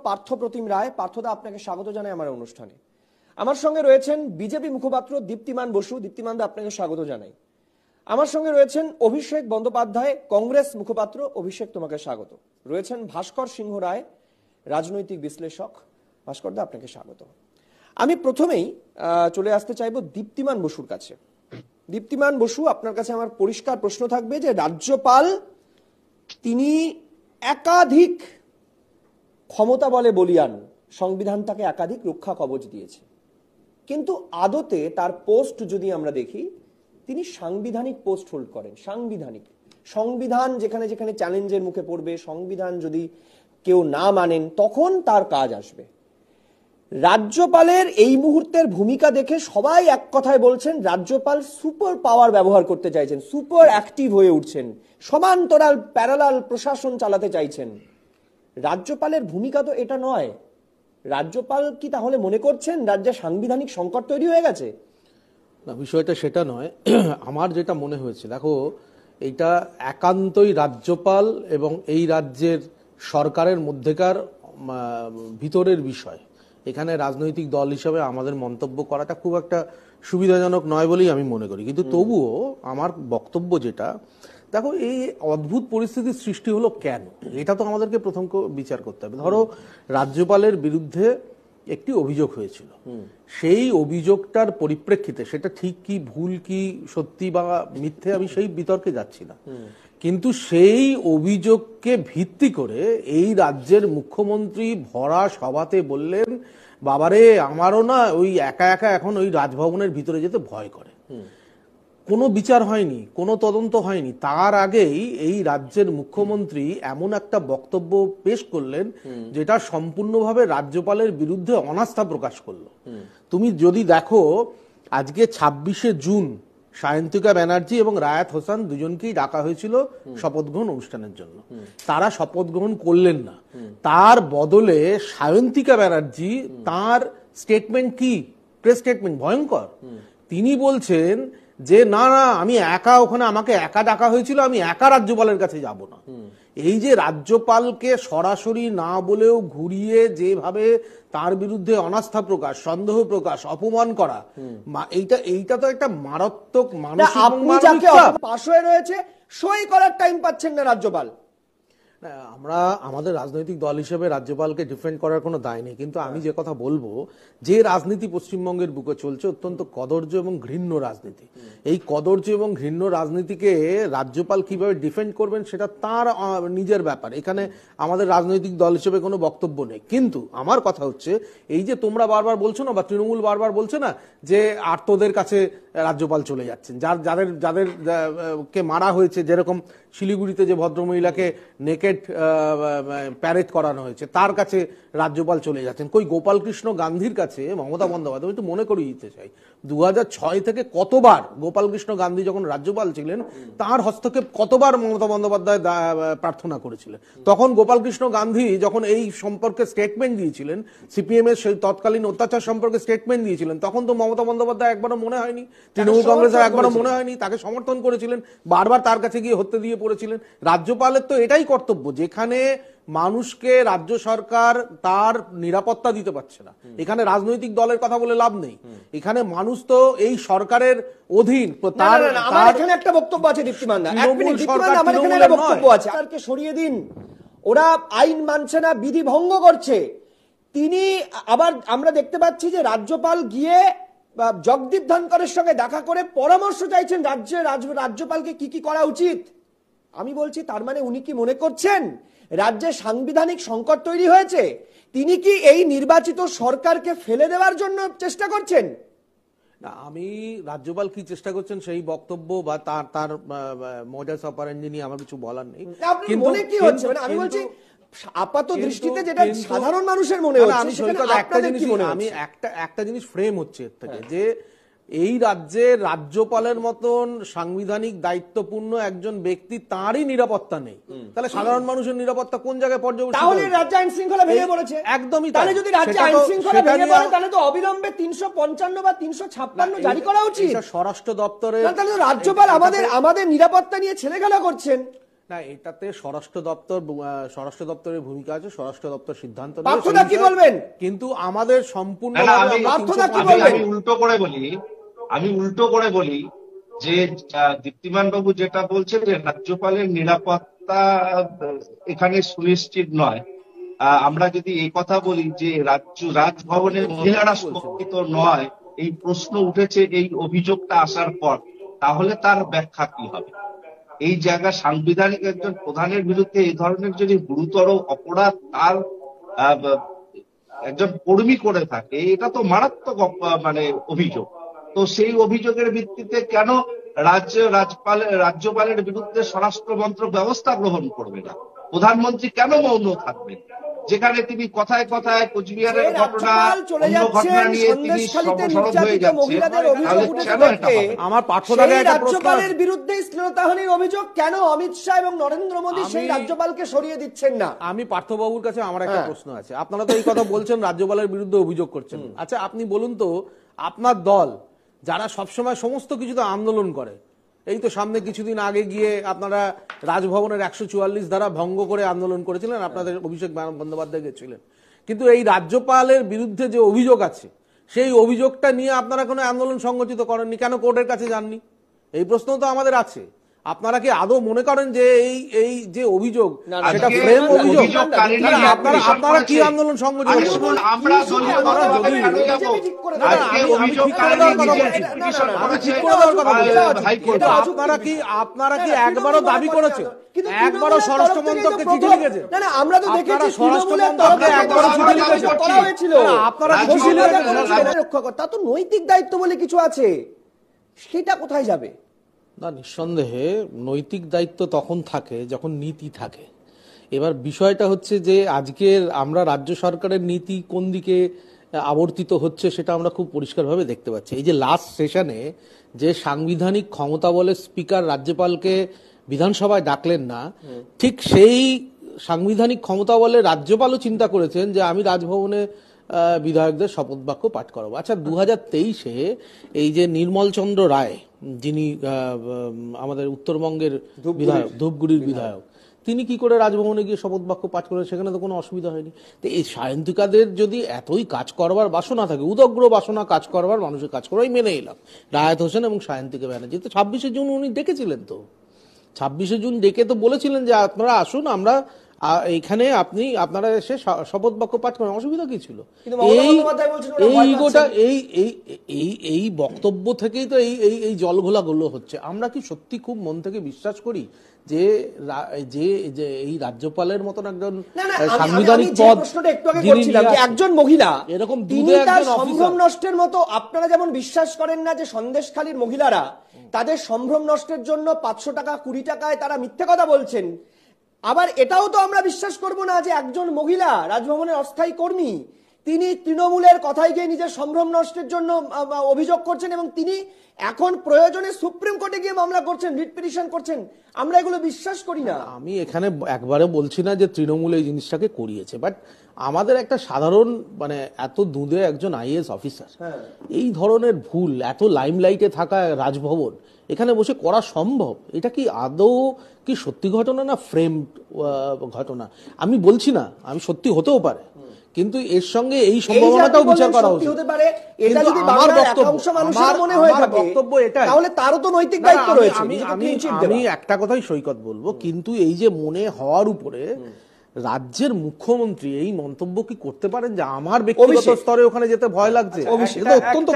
পার্থপ্রতিম রায়। পার্থদা, আপনাকে স্বাগত জানাই আমার অনুষ্ঠানে। আমার সঙ্গে রয়েছেন বিজেপি মুখপাত্র দীপ্তিমান বসু। দীপ্তিমান দা, আপনাকে স্বাগত জানাই। আমার সঙ্গে রয়েছেন অভিষেক বন্দ্যোপাধ্যায়, কংগ্রেস মুখপাত্র। অভিষেক, তোমাকে স্বাগত। রয়েছেন ভাস্কর সিংহ রায়, রাজনৈতিক বিশ্লেষক। ভাস্কর দা, আপনাকে স্বাগত। আমি প্রথমেই চলে আসতে চাইব দীপ্তিমান বসুর কাছে। দীপ্তিমান বসু, আপনার কাছে আমার পরিষ্কার প্রশ্ন থাকবে যে রাজ্যপাল তিনি একাধিক ক্ষমতা বলে বলিয়ান, সংবিধান তাকে একাধিক রক্ষা কবচ দিয়েছে, কিন্তু আদতে তার পোস্ট যদি আমরা দেখি, তিনি সাংবিধানিক পোস্ট হোল্ড করেন। সাংবিধানিক, সংবিধান যেখানে যেখানে চ্যালেঞ্জের মুখে পড়বে, সংবিধান যদি কেউ না মানেন, তখন তার কাজ আসবে। রাজ্যপালের এই মুহূর্তের ভূমিকা দেখে সবাই এক কথায় বলছেন রাজ্যপাল সুপার পাওয়ার ব্যবহার করতে চাইছেন, সুপার অ্যাক্টিভ হয়ে উঠছেন, সমান্তরাল প্যারালাল প্রশাসন চালাতে চাইছেন। রাজ্যপালের ভূমিকা তো এটা নয়। রাজ্যপাল কি তাহলে মনে করছেন রাজ্যে সাংবিধানিক সংকট তৈরি হয়ে গেছে? না, বিষয়টা সেটা নয়। আমার যেটা মনে হয়েছে, দেখো, এইটা একান্তই রাজ্যপাল এবং এই রাজ্যের সরকারের মধ্যেকার ভিতরের বিষয়। এখানে রাজনৈতিক দল হিসাবে আমাদের মন্তব্য করাটা খুব একটা সুবিধাজনক নয় বলেই আমি মনে করি। কিন্তু তবুও আমার বক্তব্য যেটা, দেখো, এই অদ্ভুত পরিস্থিতির সৃষ্টি হলো কেন, এটা তো আমাদেরকে প্রথম বিচার করতে হবে। ধরো, রাজ্যপালের বিরুদ্ধে একটি অভিযোগ হয়েছিল, সেই অভিযোগটার পরিপ্রেক্ষিতে সেটা ঠিক কি ভুল কি সত্যি বা মিথ্যে আমি সেই বিতর্কে যাচ্ছি না, কিন্তু সেই অভিযোগকে ভিত্তি করে এই রাজ্যের মুখ্যমন্ত্রী ভরা সভাতে বললেন, বাবারে আমারও না ওই একা একা এখন ওই রাজভবনের ভিতরে যেতে ভয় করে। কোনো বিচার হয়নি, কোনো তদন্ত হয়নি, তার আগেই এই রাজ্যের মুখ্যমন্ত্রী এমন একটা বক্তব্য পেশ করলেন যেটা সম্পূর্ণভাবে রাজ্যপালের বিরুদ্ধে অনাস্থা প্রকাশ করলো। তুমি যদি দেখো, আজকে 26শে জুন সায়ন্তিকা ব্যানার্জি এবং রায়াত হোসেন দুজনকেই ডাকা হয়েছিল শপথ গ্রহণ অনুষ্ঠানের জন্য। তারা শপথ গ্রহণ করলেন না। তার বদলে সায়ন্তিকা ব্যানার্জি, তার স্টেটমেন্ট কি, প্রেস স্টেটমেন্ট ভয়ঙ্কর। তিনি বলছেন যে না না, আমি একা, ওখানে আমাকে একা ডাকা হয়েছিল, আমি একা রাজ্যপালের কাছে যাব না। এই যে রাজ্যপালকে সরাসরি না বলেও ঘুরিয়ে যেভাবে তার বিরুদ্ধে অনাস্থা প্রকাশ, সন্দেহ প্রকাশ, অপমান করা, এইটা তো একটা মারাত্মক মানসিক। আপনি যাকে পাশ হয়ে রয়েছে, সই করার টাইম পাচ্ছেন না রাজ্যপাল। আমরা আমাদের রাজনৈতিক দল হিসেবে রাজ্যপালকে ডিফেন্ড করার কোনো দায় নেই, কিন্তু আমি যে কথা বলবো, যে রাজনীতি পশ্চিমবঙ্গের বুকে চলছে, অত্যন্ত কদর্য এবং ঘৃণ্য রাজনীতি। এই কদর্য এবং ঘৃণ্য রাজনীতিকে রাজ্যপাল কিভাবে ডিফেন্ড করবেন সেটা তার নিজের ব্যাপার। এখানে আমাদের রাজনৈতিক দল হিসেবে কোনো বক্তব্য নেই। কিন্তু আমার কথা হচ্ছে, এই যে তোমরা বারবার বলছো না, বা তৃণমূল বারবার বলছে না যে আর্তদের কাছে রাজ্যপাল চলে যাচ্ছেন, যাদের কে মারা হয়েছে, যেরকম শিলিগুড়িতে যে ভদ্রমহিলাকে নেকেড প্যারেড করানো হয়েছে, তার কাছে রাজ্যপাল চলে যাচ্ছেন। কই গোপালকৃষ্ণ গান্ধীর কাছে মমতা বন্দ্যোপাধ্যায়, একটু মনে করিয়ে দিতে চাই, 2006 থেকে কতবার গোপালকৃষ্ণ গান্ধী যখন রাজ্যপাল ছিলেন, তার হস্তক্ষেপ কতবার মমতা বন্দ্যোপাধ্যায় প্রার্থনা করেছিলেন। তখন গোপালকৃষ্ণ গান্ধী যখন এই সম্পর্কে স্টেটমেন্ট দিয়েছিলেন, সিপিএম এর সেই তৎকালীন অত্যাচার সম্পর্কে স্টেটমেন্ট দিয়েছিলেন, তখন তো মমতা বন্দ্যোপাধ্যায় একবারও মনে হয়নি, তৃণমূল কংগ্রেসের একবারও মনে হয়নি, তাকে সমর্থন করেছিলেন, বারবার তার কাছে গিয়ে হত্যা দিয়ে পড়েছিলেন। রাজ্যপালের তো এটাই কর্তব্য, যেখানে মানুষকে রাজ্য সরকার তার নিরাপত্তা দিতে পারছে না, এখানে রাজনৈতিক দলের কথা বলে লাভ নেই, এখানে মানুষ তো এই সরকারের অধীন। আমার এখানে একটা বক্তব্য আছে দীপ্তিমান দা, এক মিনিট দীপ্তিমান, আমার এখানে একটা বক্তব্য আছে। সরকারকে সরিয়ে দিন, ওরা আইন মানছে না, বিধি ভঙ্গ করছে। তিনি আবার আমরা দেখতে পাচ্ছি যে রাজ্যপাল গিয়ে জগদীপ ধনকরের সঙ্গে দেখা করে পরামর্শ চাইছেন রাজ্যপালকে কি কি করা উচিত। আমি বলছি, তার মানে উনি কি মনে করছেন রাজ্যে সাংবিধানিক সংকট তৈরি হয়েছে? তিনি কি এই নির্বাচিত সরকারকে ফেলে দেওয়ার জন্য চেষ্টা করছেন? না, আমি রাজ্যপাল কি চেষ্টা করছেন সেই বক্তব্য বা তার মডাস অপারেন্ডি নিয়ে আমার কিছু বলার নেই। কিন্তু মনে কি হচ্ছে, মানে আমি বলছি আপাত দৃষ্টিতে যেটা সাধারণ মানুষের মনে হচ্ছে, আমি একটা জিনিস ফ্রেম হচ্ছে এর থেকে, যে এই রাজ্যে রাজ্যপালের মতন সাংবিধানিক দায়িত্বপূর্ণ একজন ব্যক্তি, তারই নিরাপত্তা নেই, তাহলে সাধারণ মানুষের নিরাপত্তা কোন জায়গায় পর্যবেক্ষণ? তাহলে রাজ্য আইন শৃঙ্খলা ভেঙে পড়েছে। একদমই। তাহলে যদি রাজ্য আইন শৃঙ্খলা ভেঙে পড়ে, তাহলে তো অবিলম্বে 355 বা 356 জারি করা উচিত। স্বরাষ্ট্র দপ্তরে তাহলে রাজ্যপাল আমাদের নিরাপত্তা নিয়ে ছেলেখেলা করছেন। না, এটাতে স্বরাষ্ট্র দপ্তরের ভূমিকা আছে, স্বরাষ্ট্র দপ্তর সিদ্ধান্ত নেবে। পার্থদা কি বলবেন? কিন্তু আমাদের সম্পূর্ণ আমি উল্টো করে বলি যে দীপ্তিমান বাবু যেটা বলছেন যে রাজ্যপালের নিরাপত্তা এখানে সুনিশ্চিত নয়। আমরা যদি এই কথা বলি যে রাজভবনের মহিলারা সুরক্ষিত নয়, এই প্রশ্ন উঠেছে এই অভিযোগটা আসার পর, তাহলে তার ব্যাখ্যা কি হবে? এই জায়গা সাংবিধানিক একজন প্রধানের বিরুদ্ধে এই ধরনের যদি গুরুতর অপরাধ তার একজন কর্মী করে থাকে, এটা তো মারাত্মক মানে অভিযোগ। তো সেই অভিযোগের ভিত্তিতে কেন রাজ্যপালের বিরুদ্ধে স্বরাষ্ট্র মন্ত্রক ব্যবস্থা গ্রহণ করবে না? প্রধানমন্ত্রী কেন মৌন থাকবেন? যেখানে তিনি কথায় কথায় কোচবিহারের ঘটনা, অন্য ঘটনা নিয়ে তিনি সরব হয়ে যাচ্ছেন, আমার পার্থদাকে একটা প্রশ্ন, রাজ্যপালের বিরুদ্ধে শ্লীলতাহানির অভিযোগ কেন অমিত শাহ এবং নরেন্দ্র মোদী সেই রাজ্যপালকে সরিয়ে দিচ্ছেন না? আমি পার্থবাবুর কাছে আমার একটা প্রশ্ন আছে। আপনারা তো এই কথা বলছেন, রাজ্যপালের বিরুদ্ধে অভিযোগ করছেন। আচ্ছা, আপনি বলুন তো, আপনার দল যারা সবসময় সমস্ত কিছুতে আন্দোলন করে, এই তো সামনে কিছুদিন আগে গিয়ে আপনারা রাজভবনের 144 ধারা ভঙ্গ করে আন্দোলন করেছিলেন, আপনাদের অভিষেক বন্দ্যোপাধ্যায় গেছিলেন, কিন্তু এই রাজ্যপালের বিরুদ্ধে যে অভিযোগ আছে সেই অভিযোগটা নিয়ে আপনারা কোনো আন্দোলন সংগঠিত করেননি, কেন কোর্টের কাছে যাননি? এই প্রশ্ন তো আমাদের আছে। আপনারা কি আদৌ মনে করেন যে এই যে অভিযোগ সেটা ফ্রেম অভিযোগ? আপনারা কি আন্দোলন সংগঠিত করেন? আপনারা কি একবারও দাবি করেছেন, একবারও স্বরাষ্ট্র মন্ত্রককে চিঠি লিখেছেন? আমরা তো দেখেছি স্বরাষ্ট্র মন্ত্রককে একবারও চিঠি লিখেছেন, করা হয়েছিল। আপনারা তা তো নৈতিক দায়িত্ব বলে কিছু আছে, সেটা কোথায় যাবে? না, নিঃসন্দেহে নৈতিক দায়িত্ব তখন থাকে যখন নীতি থাকে। এবার বিষয়টা হচ্ছে যে আজকের আমরা রাজ্য সরকারের নীতি কোন দিকে আবর্তিত হচ্ছে সেটা আমরা খুব পরিষ্কারভাবে দেখতে পাচ্ছি। এই যে লাস্ট সেশনে যে সাংবিধানিক ক্ষমতা বলে স্পিকার রাজ্যপালকে বিধানসভায় ডাকলেন না, ঠিক সেই সাংবিধানিক ক্ষমতা বলে রাজ্যপালও চিন্তা করেছেন যে আমি রাজভবনে বিধায়কদের শপথ বাক্য পাঠ করাবো। আচ্ছা, 2023-এ এই যে নির্মল চন্দ্র রায়, যিনি আমাদের উত্তরবঙ্গের বিধায়ক, ধূপগুড়ির বিধায়ক, তিনি কি করে রাজভবনে গিয়ে শপথ বাক্য পাঠ করেন? সেখানে তো কোনো অসুবিধা হয়নি। তো এই সায়ন্তিকাদের যদি এতই কাজ করবার বাসনা থাকে, উদগ্র বাসনা কাজ করবার, মানুষের কাজ করাই মেনে এলাম। রায়াত হোসেন এবং সায়ন্তিকা ব্যানার্জি তো 26শে জুন উনি ডেকেছিলেন, তো 26শে জুন ডেকে তো বলেছিলেন যে আপনারা আসুন, আমরা এখানে আপনারা এসে শপথ বাক্য পাঠ করেন, অসুবিধা কি ছিল? এই বক্তব্য থেকেই তো এই জলঘোলা গুলো হচ্ছে। আমরা কি সত্যি খুব মন থেকে বিশ্বাস করি যে এই রাজ্যপালের মতন একজন সাংবিধানিক পদ, একজন মহিলা এরকম সম্ভ্রম নষ্টের মতো, আপনারা যেমন বিশ্বাস করেন না যে সন্দেশখালীর মহিলারা তাদের সম্ভ্রম নষ্টের জন্য 500 টাকা 20 টাকায় তারা মিথ্যে কথা বলছেন, আবার এটাও তো আমরা বিশ্বাস করব না যে একজন মহিলা রাজভবনের অস্থায়ী কর্মী, তিনি তৃণমূলের কথায় গিয়ে নিজের সম্ভ্রম নষ্টের জন্য অভিযোগ করছেন এবং তিনি এখন প্রয়োজনে সুপ্রিম কোর্টে গিয়ে মামলা করছেন, রিট পিটিশন করছেন। আমরা এগুলো বিশ্বাস করি না। আমি এখানে একবারে বলছি না যে তৃণমূল এই জিনিসটাকে করিয়েছে, বাট আমাদের একটা সাধারণ মানে এত দুধে একজন আইএএস অফিসার এই ধরনের ভুল এত লাইমলাইটে থাকা রাজভবন এখানে বসে করা সম্ভব? এটা কি আদৌ কি সত্যি ঘটনা না ফ্রেম ঘটনা? আমি বলছি না, আমি সত্যি হতেও পারে, কিন্তু এর সঙ্গে এই সম্ভাবনাটাও বিচার করা উচিত। আমার বক্তব্য এটা, তাহলে তারও তো নৈতিক দায়িত্ব রয়েছে। আমি একটা কথাই সৈকত বলবো, কিন্তু এই যে মনে হওয়ার উপরে রাজ্যের মুখ্যমন্ত্রী এই মন্তব্য কি করতে পারেন যে আমার ব্যক্তিগত স্তরে ওখানে যেতে ভয় লাগছে? অত্যন্ত